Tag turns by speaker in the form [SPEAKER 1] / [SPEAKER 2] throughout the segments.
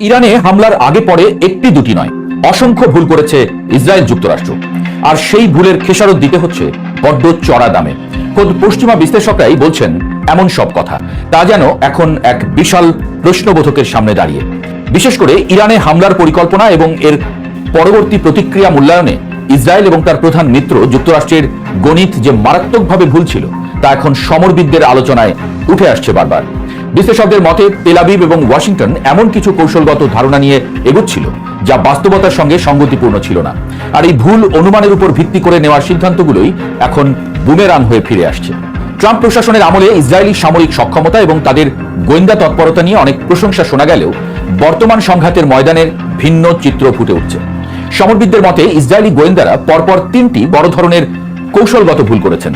[SPEAKER 1] ইরানে হামলার আগে পরে একটি দুটি নয়, অসংখ্য ভুল করেছে ইসরায়েল যুক্তরাষ্ট্র। আর সেই ভুলের খেসারত দিতে হচ্ছে বড্ড চড়া দামে। খোদ পশ্চিমা বিশ্লেষকরাই বলছেন এমন সব কথা, তা যেন এখন এক বিশাল প্রশ্নবোধকের সামনে দাঁড়িয়ে। বিশেষ করে ইরানে হামলার পরিকল্পনা এবং এর পরবর্তী প্রতিক্রিয়া মূল্যায়নে ইসরায়েল এবং তার প্রধান মিত্র যুক্তরাষ্ট্রের গণিত যে মারাত্মকভাবে ভুল ছিল, তা এখন সমরবিদদের আলোচনায় উঠে আসছে বারবার। বিশ্লেষকদের মতে তেল আবিব এবং ওয়াশিংটন এমন কিছু কৌশলগত ধারণা নিয়ে এগোচ্ছিল যা বাস্তবতার সঙ্গে সঙ্গতিপূর্ণ ছিল না। আর এই ভুল অনুমানের উপর ভিত্তি করে নেওয়ার সিদ্ধান্তগুলোই এখন বুমেরাং হয়ে ফিরে আসছে। ট্রাম্প প্রশাসনের আমলে ইসরায়েলি সামরিক সক্ষমতা এবং তাদের গোয়েন্দা তৎপরতা নিয়ে অনেক প্রশংসা শোনা গেলেও বর্তমান সংঘাতের ময়দানের ভিন্ন চিত্র ফুটে উঠছে। সমরবিদদের মতে ইসরায়েলি গোয়েন্দারা পরপর তিনটি বড় ধরনের কৌশলগত ভুল করেছেন।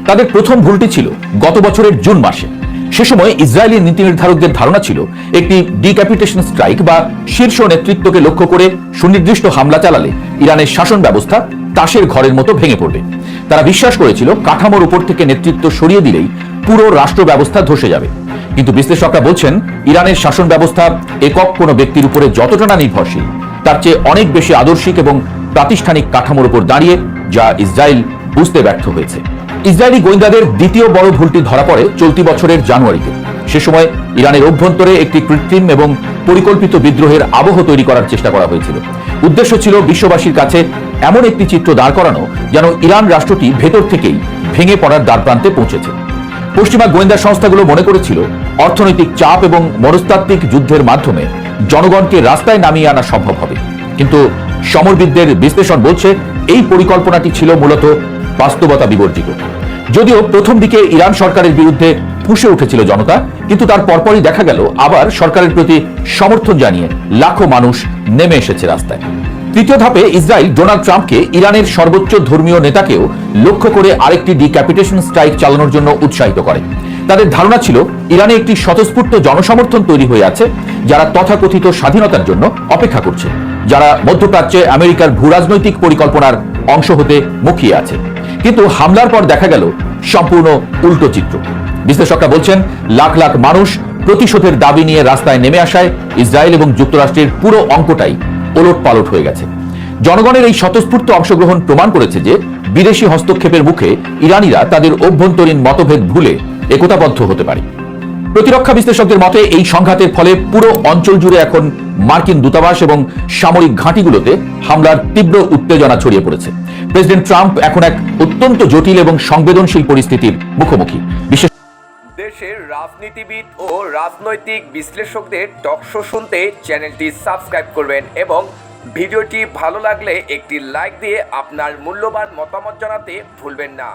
[SPEAKER 1] তাদের প্রথম ভুলটি ছিল গত বছরের জুন মাসে। সে সময় ইসরায়েলি নীতি নির্ধারকদের ধারণা ছিল একটি ডিক্যাপিটেশন স্ট্রাইক বা শীর্ষ নেতৃত্বকে লক্ষ্য করে সুনির্দিষ্ট হামলা চালালে ইরানের শাসন ব্যবস্থা তাসের ঘরের মতো ভেঙে পড়বে। তারা বিশ্বাস করেছিল কাঠামোর উপর থেকে নেতৃত্ব সরিয়ে দিলেই পুরো রাষ্ট্র ব্যবস্থা ধসে যাবে। কিন্তু বিশ্লেষকরা বলছেন ইরানের শাসন ব্যবস্থা একক কোনো ব্যক্তির উপরে যতটা না নির্ভরশীল, তার চেয়ে অনেক বেশি আদর্শিক এবং প্রাতিষ্ঠানিক কাঠামোর উপর দাঁড়িয়ে, যা ইসরায়েল বুঝতে ব্যর্থ হয়েছে। ইসরায়েলি গোয়েন্দাদের দ্বিতীয় বড় ভুলটি ধরা পড়ে চলতি বছরের জানুয়ারিতে। সে সময় ইরানের অভ্যন্তরে একটি কৃত্রিম এবং পরিকল্পিত বিদ্রোহের আবহ তৈরি করার চেষ্টা করা হয়েছিল। উদ্দেশ্য ছিল বিশ্ববাসীর কাছে এমন একটি চিত্র দাঁড় করানো যেন ইরান রাষ্ট্রটি ভেতর থেকেই ভেঙে পড়ার দ্বারপ্রান্তে পৌঁছেছে। পশ্চিমা গোয়েন্দা সংস্থাগুলো মনে করেছিল অর্থনৈতিক চাপ এবং মনস্তাত্ত্বিক যুদ্ধের মাধ্যমে জনগণকে রাস্তায় নামিয়ে আনা সম্ভব হবে। কিন্তু সমরবিদদের বিশ্লেষণ বলছে এই পরিকল্পনাটি ছিল মূলত বাস্তবতা বিবর্জিত। যদিও প্রথম দিকে ইরান সরকারের বিরুদ্ধে ফুঁসে উঠেছিল জনতা, কিন্তু তার পরপরই দেখা গেল আবার সরকারের প্রতি সমর্থন জানিয়ে লাখো মানুষ নেমে এসেছে রাস্তায়। তৃতীয় ধাপে ইসরায়েল ডোনাল্ড ট্রাম্পকে ইরানের সর্বোচ্চ ধর্মীয় নেতাকেও লক্ষ্য করে আরেকটি ডিক্যাপিটেশন স্ট্রাইক চালানোর জন্য উৎসাহিত করে। তাদের ধারণা ছিল ইরানে একটি স্বতঃস্ফূর্ত জনসমর্থন তৈরি হয়ে আছে, যারা তথাকথিত স্বাধীনতার জন্য অপেক্ষা করছে, যারা মধ্যপ্রাচ্যে আমেরিকার ভূরাজনৈতিক পরিকল্পনার অংশ হতে মুখিয়ে আছে। কিন্তু হামলার পর দেখা গেল সম্পূর্ণ উল্টো চিত্র। বিশ্লেষকরা বলছেন লাখ লাখ মানুষ প্রতিশোধের দাবি নিয়ে রাস্তায় নেমে আসায় ইসরায়েল এবং যুক্তরাষ্ট্রের পুরো অঙ্কটাই ওলট পালট হয়ে গেছে। জনগণের এই স্বতঃস্ফূর্ত অংশগ্রহণ প্রমাণ করেছে যে বিদেশি হস্তক্ষেপের মুখে ইরানিরা তাদের অভ্যন্তরীণ মতভেদ ভুলে একতাবদ্ধ হতে পারে। প্রতিরক্ষা বিশ্লেষকদের মতে এই সংঘাতের ফলে পুরো অঞ্চল জুড়ে এখন মার্কিন দূতাবাস এবং সামরিক ঘাঁটিগুলোতে হামলার তীব্র উত্তেজনা ছড়িয়ে পড়েছে। প্রেসিডেন্ট ট্রাম্প এখন এক অত্যন্ত জটিল এবং সংবেদনশীল পরিস্থিতির মুখোমুখি।
[SPEAKER 2] দেশের রাজনীতিবিদ ও রাজনৈতিক বিশ্লেষকদের টকশো শুনতে চ্যানেলটি সাবস্ক্রাইব করবেন এবং ভিডিওটি ভালো লাগলে একটি লাইক দিয়ে আপনার মূল্যবান মতামত জানাতে ভুলবেন না।